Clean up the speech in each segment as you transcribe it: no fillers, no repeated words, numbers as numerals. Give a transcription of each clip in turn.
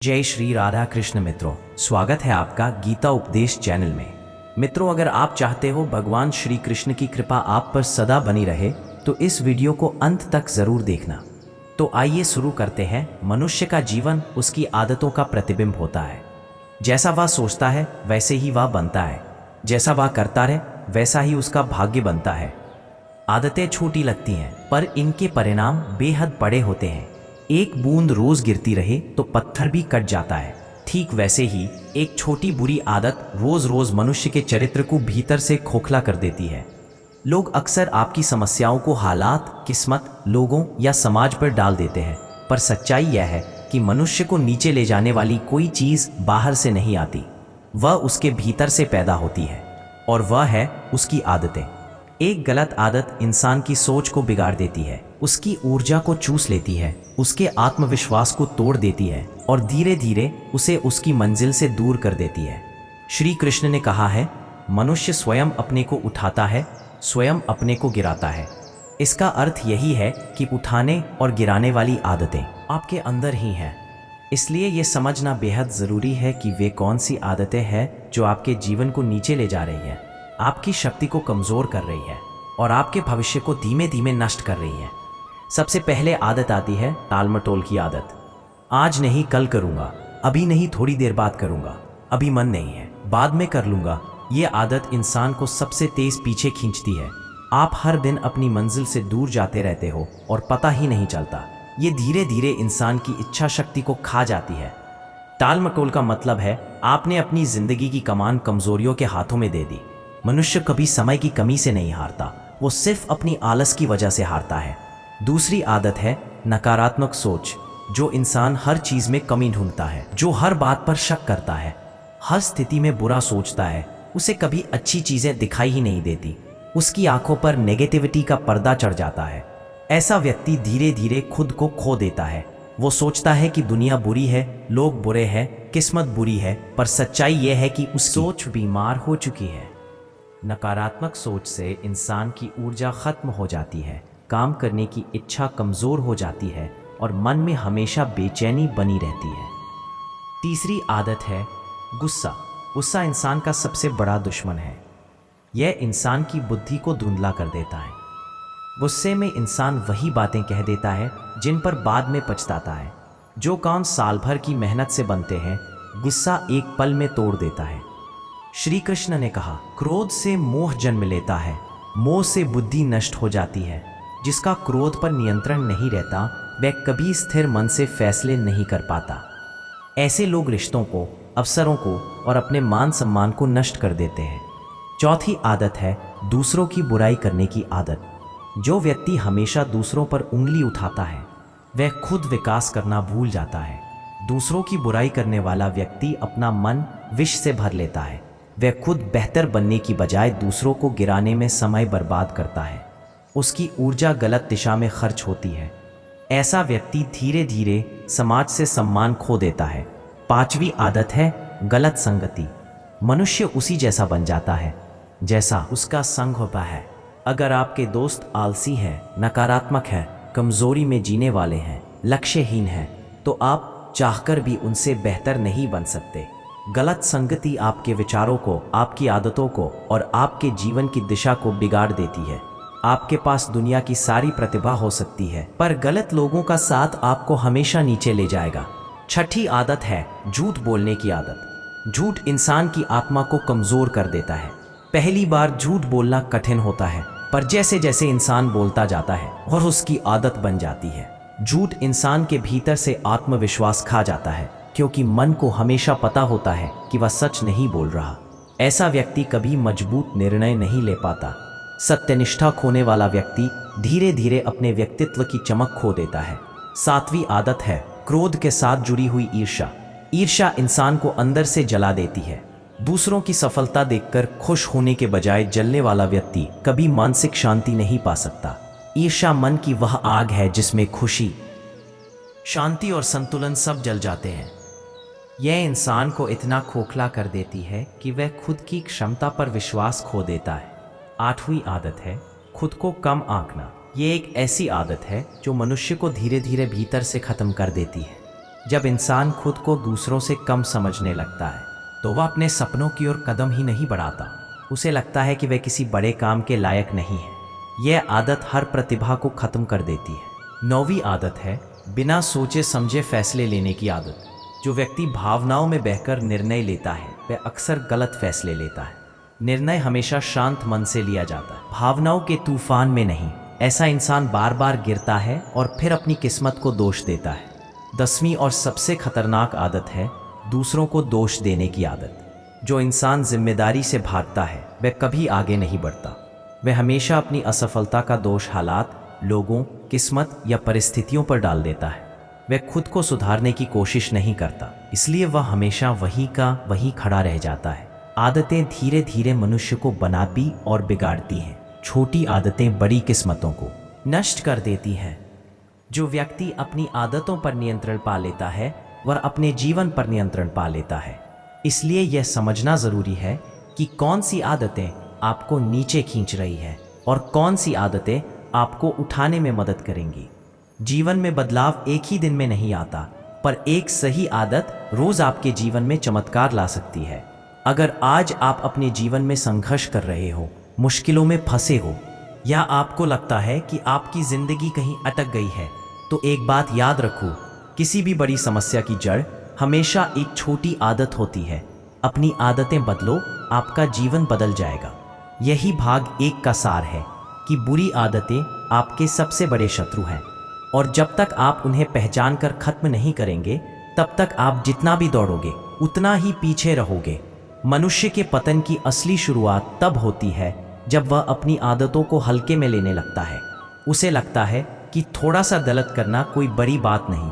जय श्री राधा कृष्ण मित्रों, स्वागत है आपका गीता उपदेश चैनल में। मित्रों, अगर आप चाहते हो भगवान श्री कृष्ण की कृपा आप पर सदा बनी रहे तो इस वीडियो को अंत तक जरूर देखना। तो आइए शुरू करते हैं। मनुष्य का जीवन उसकी आदतों का प्रतिबिंब होता है। जैसा वह सोचता है वैसे ही वह बनता है। जैसा वह करता रहे वैसा ही उसका भाग्य बनता है। आदतें छोटी लगती हैं पर इनके परिणाम बेहद बड़े होते हैं। एक बूंद रोज गिरती रहे तो पत्थर भी कट जाता है। ठीक वैसे ही एक छोटी बुरी आदत रोज रोज मनुष्य के चरित्र को भीतर से खोखला कर देती है। लोग अक्सर आपकी समस्याओं को हालात, किस्मत, लोगों या समाज पर डाल देते हैं, पर सच्चाई यह है कि मनुष्य को नीचे ले जाने वाली कोई चीज बाहर से नहीं आती, वह उसके भीतर से पैदा होती है, और वह है उसकी आदतें। एक गलत आदत इंसान की सोच को बिगाड़ देती है, उसकी ऊर्जा को चूस लेती है, उसके आत्मविश्वास को तोड़ देती है और धीरे धीरे उसे उसकी मंजिल से दूर कर देती है। श्री कृष्ण ने कहा है, मनुष्य स्वयं अपने को उठाता है, स्वयं अपने को गिराता है। इसका अर्थ यही है कि उठाने और गिराने वाली आदतें आपके अंदर ही हैं। इसलिए ये समझना बेहद ज़रूरी है कि वे कौन सी आदतें हैं जो आपके जीवन को नीचे ले जा रही हैं, आपकी शक्ति को कमज़ोर कर रही है और आपके भविष्य को धीमे धीमे नष्ट कर रही है। सबसे पहले आदत आती है टाल मटोल की आदत। आज नहीं कल करूँगा, अभी नहीं थोड़ी देर बाद करूँगा, अभी मन नहीं है, बाद में कर लूँगा। ये आदत इंसान को सबसे तेज पीछे खींचती है। आप हर दिन अपनी मंजिल से दूर जाते रहते हो और पता ही नहीं चलता। ये धीरे धीरे इंसान की इच्छा शक्ति को खा जाती है। टाल मटोल का मतलब है आपने अपनी जिंदगी की कमान कमजोरियों के हाथों में दे दी। मनुष्य कभी समय की कमी से नहीं हारता, वो सिर्फ अपनी आलस की वजह से हारता है। दूसरी आदत है नकारात्मक सोच। जो इंसान हर चीज में कमी ढूंढता है, जो हर बात पर शक करता है, हर स्थिति में बुरा सोचता है, उसे कभी अच्छी चीजें दिखाई ही नहीं देती। उसकी आंखों पर नेगेटिविटी का पर्दा चढ़ जाता है। ऐसा व्यक्ति धीरे धीरे खुद को खो देता है। वो सोचता है कि दुनिया बुरी है, लोग बुरे हैं, किस्मत बुरी है, पर सच्चाई यह है कि उसकी सोच बीमार हो चुकी है। नकारात्मक सोच से इंसान की ऊर्जा खत्म हो जाती है, काम करने की इच्छा कमजोर हो जाती है और मन में हमेशा बेचैनी बनी रहती है। तीसरी आदत है गुस्सा। गुस्सा इंसान का सबसे बड़ा दुश्मन है। यह इंसान की बुद्धि को धुंधला कर देता है। गुस्से में इंसान वही बातें कह देता है जिन पर बाद में पछताता है। जो काम साल भर की मेहनत से बनते हैं, गुस्सा एक पल में तोड़ देता है। श्री कृष्ण ने कहा, क्रोध से मोह जन्म लेता है, मोह से बुद्धि नष्ट हो जाती है। जिसका क्रोध पर नियंत्रण नहीं रहता वह कभी स्थिर मन से फैसले नहीं कर पाता। ऐसे लोग रिश्तों को, अवसरों को और अपने मान सम्मान को नष्ट कर देते हैं। चौथी आदत है दूसरों की बुराई करने की आदत। जो व्यक्ति हमेशा दूसरों पर उंगली उठाता है वह खुद विकास करना भूल जाता है। दूसरों की बुराई करने वाला व्यक्ति अपना मन विष से भर लेता है। वह खुद बेहतर बनने की बजाय दूसरों को गिराने में समय बर्बाद करता है। उसकी ऊर्जा गलत दिशा में खर्च होती है। ऐसा व्यक्ति धीरे धीरे समाज से सम्मान खो देता है। पांचवी आदत है गलत संगति। मनुष्य उसी जैसा बन जाता है जैसा उसका संग होता है। अगर आपके दोस्त आलसी हैं, नकारात्मक हैं, कमजोरी में जीने वाले हैं, लक्ष्यहीन हैं, तो आप चाहकर भी उनसे बेहतर नहीं बन सकते। गलत संगति आपके विचारों को, आपकी आदतों को और आपके जीवन की दिशा को बिगाड़ देती है। आपके पास दुनिया की सारी प्रतिभा हो सकती है, पर गलत लोगों का साथ आपको हमेशा नीचे ले जाएगा। छठी आदत है झूठ बोलने की आदत। झूठ इंसान की आत्मा को कमजोर कर देता है। पहली बार झूठ बोलना कठिन होता है, पर जैसे जैसे इंसान बोलता जाता है और उसकी आदत बन जाती है, झूठ इंसान के भीतर से आत्मविश्वास खा जाता है, क्योंकि मन को हमेशा पता होता है कि वह सच नहीं बोल रहा। ऐसा व्यक्ति कभी मजबूत निर्णय नहीं ले पाता। सत्यनिष्ठा खोने वाला व्यक्ति धीरे धीरे अपने व्यक्तित्व की चमक खो देता है। सातवीं आदत है क्रोध के साथ जुड़ी हुई ईर्ष्या। ईर्ष्या इंसान को अंदर से जला देती है। दूसरों की सफलता देखकर खुश होने के बजाय जलने वाला व्यक्ति कभी मानसिक शांति नहीं पा सकता। ईर्ष्या मन की वह आग है जिसमें खुशी, शांति और संतुलन सब जल जाते हैं। यह इंसान को इतना खोखला कर देती है कि वह खुद की क्षमता पर विश्वास खो देता है। आठवीं आदत है खुद को कम आंकना। ये एक ऐसी आदत है जो मनुष्य को धीरे धीरे भीतर से खत्म कर देती है। जब इंसान खुद को दूसरों से कम समझने लगता है तो वह अपने सपनों की ओर कदम ही नहीं बढ़ाता। उसे लगता है कि वह किसी बड़े काम के लायक नहीं है। यह आदत हर प्रतिभा को खत्म कर देती है। 9वीं आदत है बिना सोचे समझे फैसले लेने की आदत। जो व्यक्ति भावनाओं में बहकर निर्णय लेता है वह अक्सर गलत फैसले लेता है। निर्णय हमेशा शांत मन से लिया जाता है, भावनाओं के तूफान में नहीं। ऐसा इंसान बार बार गिरता है और फिर अपनी किस्मत को दोष देता है। 10वीं और सबसे खतरनाक आदत है दूसरों को दोष देने की आदत। जो इंसान जिम्मेदारी से भागता है वह कभी आगे नहीं बढ़ता। वह हमेशा अपनी असफलता का दोष हालात, लोगों, किस्मत या परिस्थितियों पर डाल देता है। वह खुद को सुधारने की कोशिश नहीं करता, इसलिए वह हमेशा वहीं का वहीं खड़ा रह जाता है। आदतें धीरे धीरे मनुष्य को बनाती और बिगाड़ती हैं। छोटी आदतें बड़ी किस्मतों को नष्ट कर देती हैं। जो व्यक्ति अपनी आदतों पर नियंत्रण पा लेता है वह अपने जीवन पर नियंत्रण पा लेता है। इसलिए यह समझना जरूरी है कि कौन सी आदतें आपको नीचे खींच रही है और कौन सी आदतें आपको उठाने में मदद करेंगी। जीवन में बदलाव एक ही दिन में नहीं आता, पर एक सही आदत रोज आपके जीवन में चमत्कार ला सकती है। अगर आज आप अपने जीवन में संघर्ष कर रहे हो, मुश्किलों में फंसे हो, या आपको लगता है कि आपकी जिंदगी कहीं अटक गई है, तो एक बात याद रखो, किसी भी बड़ी समस्या की जड़ हमेशा एक छोटी आदत होती है। अपनी आदतें बदलो, आपका जीवन बदल जाएगा। यही भाग 1 का सार है कि बुरी आदतें आपके सबसे बड़े शत्रु हैं और जब तक आप उन्हें पहचान कर खत्म नहीं करेंगे तब तक आप जितना भी दौड़ोगे उतना ही पीछे रहोगे। मनुष्य के पतन की असली शुरुआत तब होती है जब वह अपनी आदतों को हल्के में लेने लगता है। उसे लगता है कि थोड़ा सा गलत करना कोई बड़ी बात नहीं,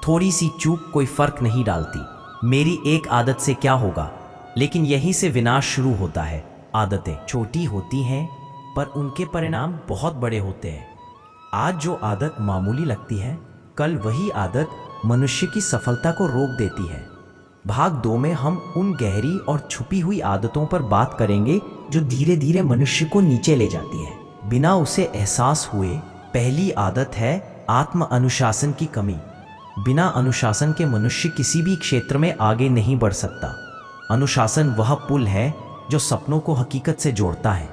थोड़ी सी चूक कोई फर्क नहीं डालती, मेरी एक आदत से क्या होगा। लेकिन यहीं से विनाश शुरू होता है। आदतें छोटी होती हैं पर उनके परिणाम बहुत बड़े होते हैं। आज जो आदत मामूली लगती है, कल वही आदत मनुष्य की सफलता को रोक देती है। भाग 2 में हम उन गहरी और छुपी हुई आदतों पर बात करेंगे जो धीरे धीरे मनुष्य को नीचे ले जाती है बिना उसे एहसास हुए। पहली आदत है आत्म अनुशासन की कमी। बिना अनुशासन के मनुष्य किसी भी क्षेत्र में आगे नहीं बढ़ सकता। अनुशासन वह पुल है जो सपनों को हकीकत से जोड़ता है,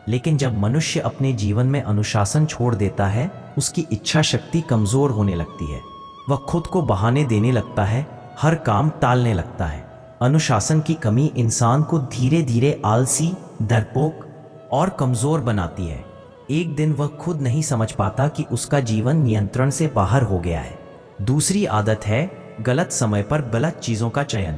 लेकिन जब मनुष्य अपने जीवन में अनुशासन छोड़ देता है उसकी इच्छा शक्ति कमजोर होने लगती है। वह खुद को बहाने देने लगता है, हर काम टालने लगता है। अनुशासन की कमी इंसान को धीरे धीरे आलसी, डरपोक और कमजोर बनाती है। एक दिन वह खुद नहीं समझ पाता कि उसका जीवन नियंत्रण से बाहर हो गया है। दूसरी आदत है गलत समय पर गलत चीजों का चयन।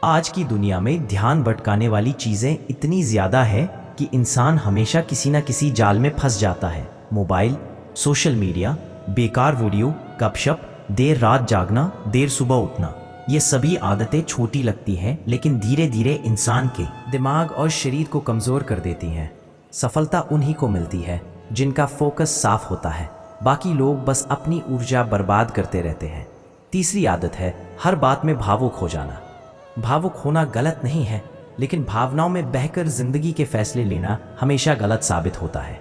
आज की दुनिया में ध्यान भटकाने वाली चीजें इतनी ज्यादा है कि इंसान हमेशा किसी न किसी जाल में फंस जाता है। मोबाइल, सोशल मीडिया, बेकार वीडियो, गपशप, देर रात जागना, देर सुबह उठना, ये सभी आदतें छोटी लगती हैं लेकिन धीरे धीरे इंसान के दिमाग और शरीर को कमजोर कर देती हैं। सफलता उन्हीं को मिलती है जिनका फोकस साफ होता है, बाकी लोग बस अपनी ऊर्जा बर्बाद करते रहते हैं। तीसरी आदत है हर बात में भावुक हो जाना। भावुक होना गलत नहीं है, लेकिन भावनाओं में बहकर जिंदगी के फैसले लेना हमेशा गलत साबित होता है।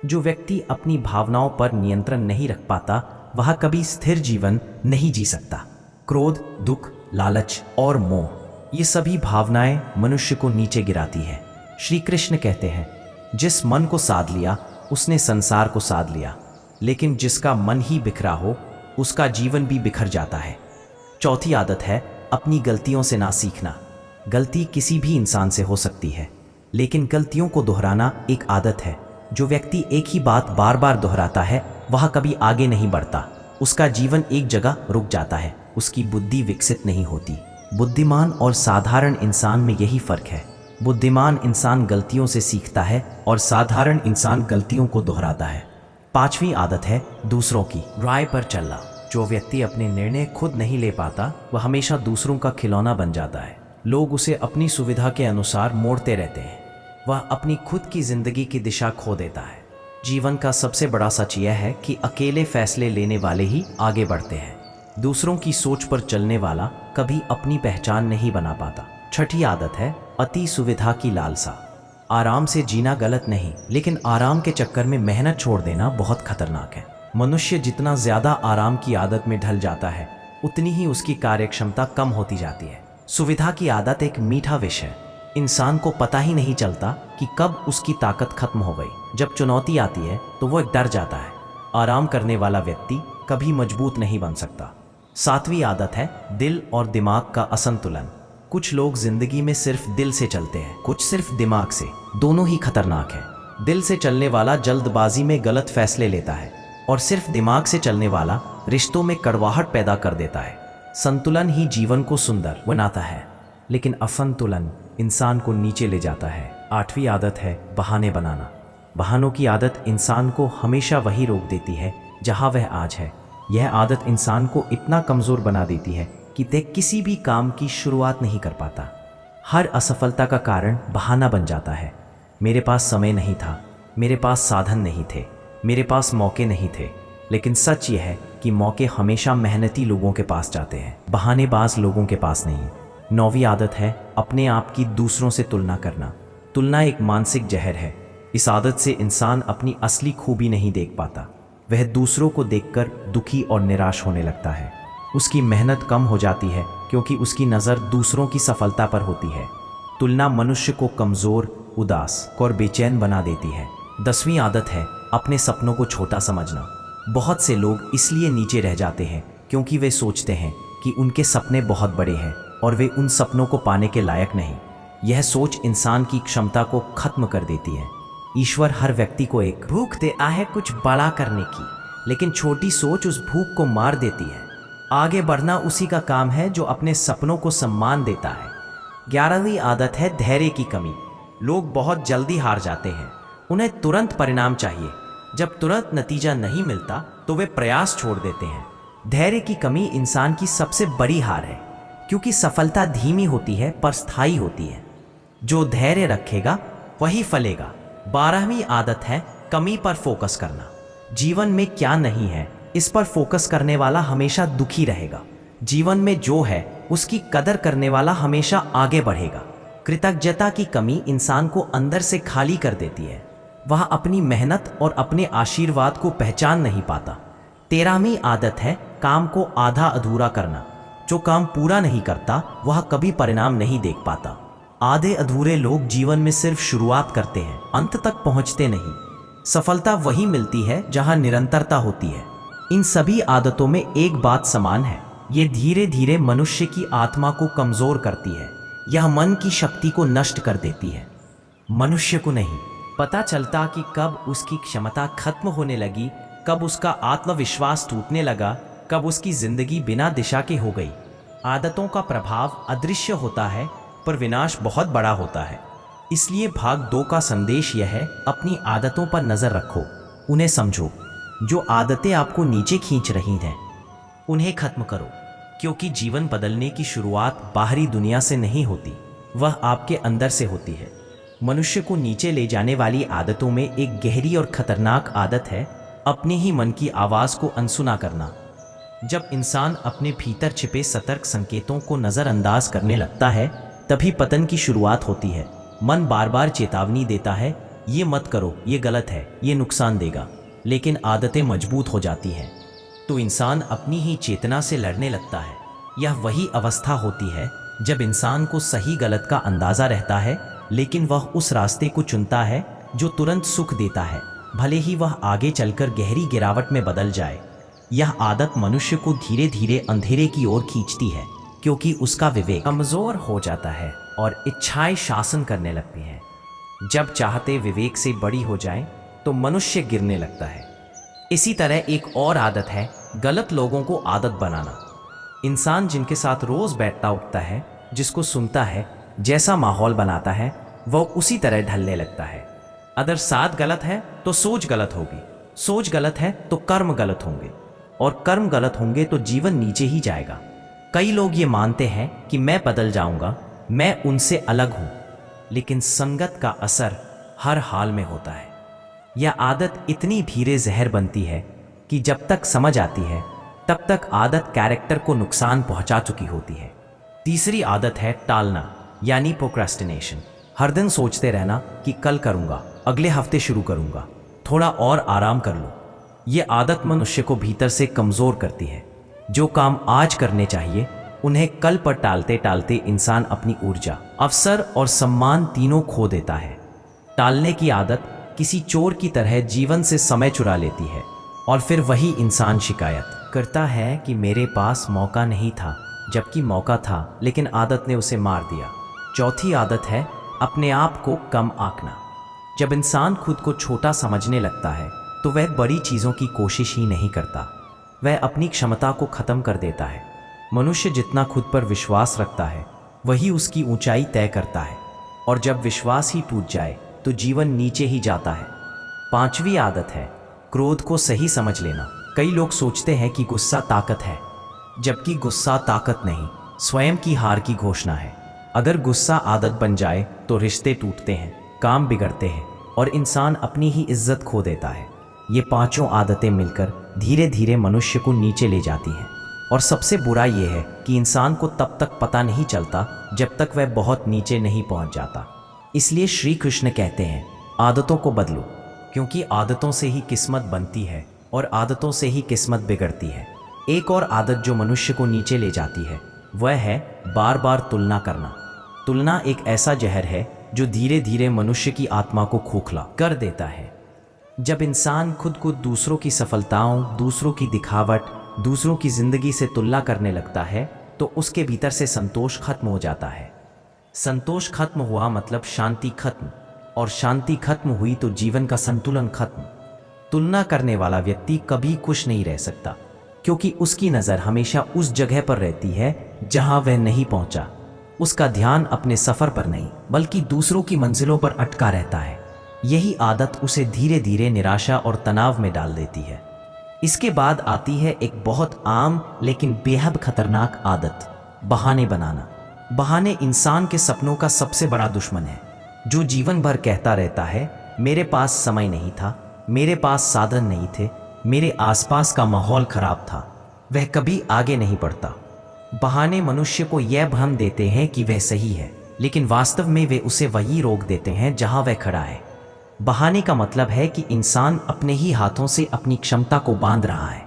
जो व्यक्ति अपनी भावनाओं पर नियंत्रण नहीं रख पाता वह कभी स्थिर जीवन नहीं जी सकता। क्रोध, दुख, लालच और मोह, ये सभी भावनाएं मनुष्य को नीचे गिराती है। श्री कृष्ण कहते हैं, जिस मन को साध लिया उसने संसार को साध लिया, लेकिन जिसका मन ही बिखरा हो उसका जीवन भी बिखर जाता है। चौथी आदत है अपनी गलतियों से ना सीखना। गलती किसी भी इंसान से हो सकती है, लेकिन गलतियों को दोहराना एक आदत है। जो व्यक्ति एक ही बात बार बार दोहराता है वह कभी आगे नहीं बढ़ता, उसका जीवन एक जगह रुक जाता है, उसकी बुद्धि विकसित नहीं होती। बुद्धिमान और साधारण इंसान में यही फर्क है। बुद्धिमान इंसान गलतियों से सीखता है और साधारण इंसान गलतियों को दोहराता है। पांचवी आदत है दूसरों की राय पर चलना। जो व्यक्ति अपने निर्णय खुद नहीं ले पाता वह हमेशा दूसरों का खिलौना बन जाता है। लोग उसे अपनी सुविधा के अनुसार मोड़ते रहते हैं, वह अपनी खुद की जिंदगी की दिशा खो देता है। जीवन का सबसे बड़ा सच यह है कि अकेले फैसले लेने वाले ही आगे बढ़ते हैं। दूसरों की सोच पर चलने वाला कभी अपनी पहचान नहीं बना पाता। छठी आदत है अति सुविधा की लालसा। आराम से जीना गलत नहीं, लेकिन आराम के चक्कर में मेहनत छोड़ देना बहुत खतरनाक है। मनुष्य जितना ज्यादा आराम की आदत में ढल जाता है उतनी ही उसकी कार्यक्षमता कम होती जाती है। सुविधा की आदत एक मीठा विष है। इंसान को पता ही नहीं चलता कि कब उसकी ताकत खत्म हो गई। जब चुनौती आती है तो वो डर जाता है। आराम करने वाला व्यक्ति कभी मजबूत नहीं बन सकता। 7वीं आदत है दिल और दिमाग का असंतुलन। कुछ लोग जिंदगी में सिर्फ दिल से चलते हैं, कुछ सिर्फ दिमाग से। दोनों ही खतरनाक है। दिल से चलने वाला जल्दबाजी में गलत फैसले लेता है और सिर्फ दिमाग से चलने वाला रिश्तों में कड़वाहट पैदा कर देता है। संतुलन ही जीवन को सुंदर बनाता है, लेकिन असंतुलन इंसान को नीचे ले जाता है। 8वीं आदत है बहाने बनाना। बहानों की आदत इंसान को हमेशा वही रोक देती है जहां वह आज है। यह आदत इंसान को इतना कमज़ोर बना देती है कि वह किसी भी काम की शुरुआत नहीं कर पाता। हर असफलता का कारण बहाना बन जाता है। मेरे पास समय नहीं था, मेरे पास साधन नहीं थे, मेरे पास मौके नहीं थे। लेकिन सच यह है कि मौके हमेशा मेहनती लोगों के पास जाते हैं, बहानेबाज लोगों के पास नहीं। 9वीं आदत है अपने आप की दूसरों से तुलना करना। तुलना एक मानसिक जहर है। इस आदत से इंसान अपनी असली खूबी नहीं देख पाता। वह दूसरों को देखकर दुखी और निराश होने लगता है। उसकी मेहनत कम हो जाती है क्योंकि उसकी नज़र दूसरों की सफलता पर होती है। तुलना मनुष्य को कमज़ोर, उदास और बेचैन बना देती है। 10वीं आदत है अपने सपनों को छोटा समझना। बहुत से लोग इसलिए नीचे रह जाते हैं क्योंकि वे सोचते हैं कि उनके सपने बहुत बड़े हैं और वे उन सपनों को पाने के लायक नहीं। यह सोच इंसान की क्षमता को खत्म कर देती है। ईश्वर हर व्यक्ति को एक भूख देता है कुछ बड़ा करने की, लेकिन छोटी सोच उस भूख को मार देती है। आगे बढ़ना उसी का काम है जो अपने सपनों को सम्मान देता है। 11वीं आदत है धैर्य की कमी। लोग बहुत जल्दी हार जाते हैं। उन्हें तुरंत परिणाम चाहिए। जब तुरंत नतीजा नहीं मिलता तो वे प्रयास छोड़ देते हैं। धैर्य की कमी इंसान की सबसे बड़ी हार है, क्योंकि सफलता धीमी होती है पर स्थायी होती है। जो धैर्य रखेगा वही फलेगा। 12वीं आदत है कमी पर फोकस करना। जीवन में क्या नहीं है इस पर फोकस करने वाला हमेशा दुखी रहेगा। जीवन में जो है उसकी कदर करने वाला हमेशा आगे बढ़ेगा। कृतज्ञता की कमी इंसान को अंदर से खाली कर देती है। वह अपनी मेहनत और अपने आशीर्वाद को पहचान नहीं पाता। 13वीं आदत है काम को आधा अधूरा करना। जो काम पूरा नहीं करता वह कभी परिणाम नहीं देख पाता। आधे अधूरे लोग जीवन में सिर्फ शुरुआत करते हैं, अंत तक पहुंचते नहीं। सफलता वही मिलती है जहां निरंतरता होती है। इन सभी आदतों में एक बात समान है, ये धीरे धीरे मनुष्य की आत्मा को कमजोर करती है। यह मन की शक्ति को नष्ट कर देती है। मनुष्य को नहीं पता चलता कि कब उसकी क्षमता खत्म होने लगी, कब उसका आत्मविश्वास टूटने लगा, कब उसकी जिंदगी बिना दिशा के हो गई। आदतों का प्रभाव अदृश्य होता है पर विनाश बहुत बड़ा होता है। इसलिए भाग 2 का संदेश यह है, अपनी आदतों पर नजर रखो, उन्हें समझो। जो आदतें आपको नीचे खींच रही हैं उन्हें खत्म करो, क्योंकि जीवन बदलने की शुरुआत बाहरी दुनिया से नहीं होती, वह आपके अंदर से होती है। मनुष्य को नीचे ले जाने वाली आदतों में एक गहरी और खतरनाक आदत है अपने ही मन की आवाज को अनसुना करना। जब इंसान अपने भीतर छिपे सतर्क संकेतों को नजरअंदाज करने लगता है तभी पतन की शुरुआत होती है। मन बार बार चेतावनी देता है, ये मत करो, ये गलत है, ये नुकसान देगा, लेकिन आदतें मजबूत हो जाती हैं तो इंसान अपनी ही चेतना से लड़ने लगता है। यह वही अवस्था होती है जब इंसान को सही गलत का अंदाजा रहता है, लेकिन वह उस रास्ते को चुनता है जो तुरंत सुख देता है, भले ही वह आगे चलकर गहरी गिरावट में बदल जाए। यह आदत मनुष्य को धीरे धीरे अंधेरे की ओर खींचती है, क्योंकि उसका विवेक कमजोर हो जाता है और इच्छाएं शासन करने लगती हैं। जब चाहते विवेक से बड़ी हो जाएं, तो मनुष्य गिरने लगता है। इसी तरह एक और आदत है गलत लोगों को आदत बनाना। इंसान जिनके साथ रोज बैठता उठता है, जिसको सुनता है, जैसा माहौल बनाता है, वह उसी तरह ढलने लगता है। अगर साथ गलत है तो सोच गलत होगी, सोच गलत है तो कर्म गलत होंगे, और कर्म गलत होंगे तो जीवन नीचे ही जाएगा। कई लोग ये मानते हैं कि मैं बदल जाऊंगा, मैं उनसे अलग हूं, लेकिन संगत का असर हर हाल में होता है। यह आदत इतनी धीरे जहर बनती है कि जब तक समझ आती है तब तक आदत कैरेक्टर को नुकसान पहुंचा चुकी होती है। तीसरी आदत है टालना, यानी प्रोक्रेस्टिनेशन। हर दिन सोचते रहना कि कल करूंगा, अगले हफ्ते शुरू करूंगा, थोड़ा और आराम कर लो। ये आदत मनुष्य को भीतर से कमजोर करती है। जो काम आज करने चाहिए उन्हें कल पर टालते टालते इंसान अपनी ऊर्जा, अवसर और सम्मान तीनों खो देता है। टालने की आदत किसी चोर की तरह जीवन से समय चुरा लेती है और फिर वही इंसान शिकायत करता है कि मेरे पास मौका नहीं था, जबकि मौका था लेकिन आदत ने उसे मार दिया। चौथी आदत है अपने आप को कम आंकना। जब इंसान खुद को छोटा समझने लगता है तो वह बड़ी चीज़ों की कोशिश ही नहीं करता, वह अपनी क्षमता को ख़त्म कर देता है। मनुष्य जितना खुद पर विश्वास रखता है वही उसकी ऊंचाई तय करता है, और जब विश्वास ही टूट जाए तो जीवन नीचे ही जाता है। पांचवी आदत है क्रोध को सही समझ लेना। कई लोग सोचते हैं कि गुस्सा ताकत है, जबकि गुस्सा ताकत नहीं, स्वयं की हार की घोषणा है। अगर गुस्सा आदत बन जाए तो रिश्ते टूटते हैं, काम बिगड़ते हैं और इंसान अपनी ही इज्जत खो देता है। ये पांचों आदतें मिलकर धीरे धीरे मनुष्य को नीचे ले जाती हैं, और सबसे बुरा यह है कि इंसान को तब तक पता नहीं चलता जब तक वह बहुत नीचे नहीं पहुंच जाता। इसलिए श्री कृष्ण कहते हैं आदतों को बदलो, क्योंकि आदतों से ही किस्मत बनती है और आदतों से ही किस्मत बिगड़ती है। एक और आदत जो मनुष्य को नीचे ले जाती है वह है बार बार तुलना करना। तुलना एक ऐसा जहर है जो धीरे धीरे मनुष्य की आत्मा को खोखला कर देता है। जब इंसान खुद को दूसरों की सफलताओं, दूसरों की दिखावट, दूसरों की जिंदगी से तुलना करने लगता है तो उसके भीतर से संतोष खत्म हो जाता है। संतोष खत्म हुआ मतलब शांति खत्म, और शांति खत्म हुई तो जीवन का संतुलन खत्म। तुलना करने वाला व्यक्ति कभी खुश नहीं रह सकता, क्योंकि उसकी नज़र हमेशा उस जगह पर रहती है जहां वह नहीं पहुंचा। उसका ध्यान अपने सफ़र पर नहीं बल्कि दूसरों की मंजिलों पर अटका रहता है। यही आदत उसे धीरे धीरे निराशा और तनाव में डाल देती है। इसके बाद आती है एक बहुत आम लेकिन बेहद खतरनाक आदत, बहाने बनाना। बहाने इंसान के सपनों का सबसे बड़ा दुश्मन है, जो जीवन भर कहता रहता है मेरे पास समय नहीं था, मेरे पास साधन नहीं थे, मेरे आसपास का माहौल खराब था। वह कभी आगे नहीं बढ़ता। बहाने मनुष्य को यह भ्रम देते हैं कि वह सही है, लेकिन वास्तव में वे उसे वही रोक देते हैं जहां वह खड़ा है। बहाने का मतलब है कि इंसान अपने ही हाथों से अपनी क्षमता को बांध रहा है।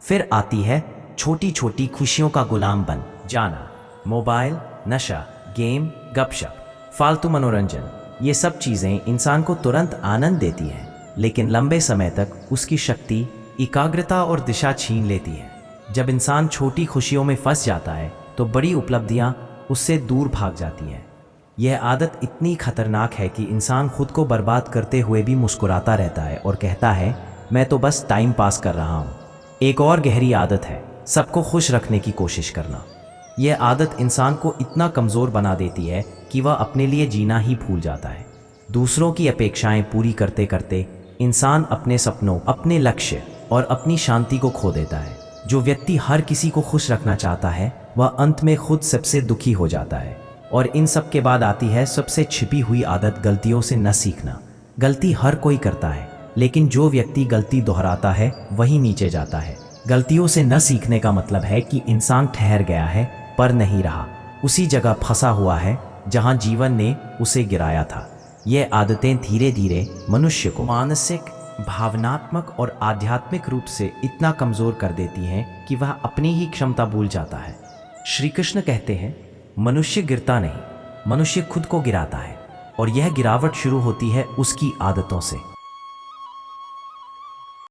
फिर आती है छोटी छोटी खुशियों का गुलाम बन जाना। मोबाइल, नशा, गेम, गपशप, फालतू मनोरंजन, ये सब चीज़ें इंसान को तुरंत आनंद देती हैं, लेकिन लंबे समय तक उसकी शक्ति, एकाग्रता और दिशा छीन लेती है। जब इंसान छोटी खुशियों में फंस जाता है तो बड़ी उपलब्धियां उससे दूर भाग जाती हैं। यह आदत इतनी खतरनाक है कि इंसान खुद को बर्बाद करते हुए भी मुस्कुराता रहता है और कहता है मैं तो बस टाइम पास कर रहा हूँ। एक और गहरी आदत है सबको खुश रखने की कोशिश करना। यह आदत इंसान को इतना कमज़ोर बना देती है कि वह अपने लिए जीना ही भूल जाता है। दूसरों की अपेक्षाएं पूरी करते करते इंसान अपने सपनों, अपने लक्ष्य और अपनी शांति को खो देता है। जो व्यक्ति हर किसी को खुश रखना चाहता है वह अंत में खुद सबसे दुखी हो जाता है। और इन सब के बाद आती है सबसे छिपी हुई आदत, गलतियों से न सीखना। गलती हर कोई करता है, लेकिन जो व्यक्ति गलती दोहराता है वही नीचे जाता है। गलतियों से न सीखने का मतलब है कि इंसान ठहर गया है पर नहीं रहा, उसी जगह फंसा हुआ है जहां जीवन ने उसे गिराया था। ये आदतें धीरे धीरे मनुष्य को मानसिक, भावनात्मक और आध्यात्मिक रूप से इतना कमज़ोर कर देती हैं कि वह अपनी ही क्षमता भूल जाता है। श्री कृष्ण कहते हैं मनुष्य गिरता नहीं, मनुष्य खुद को गिराता है, और यह गिरावट शुरू होती है उसकी आदतों से।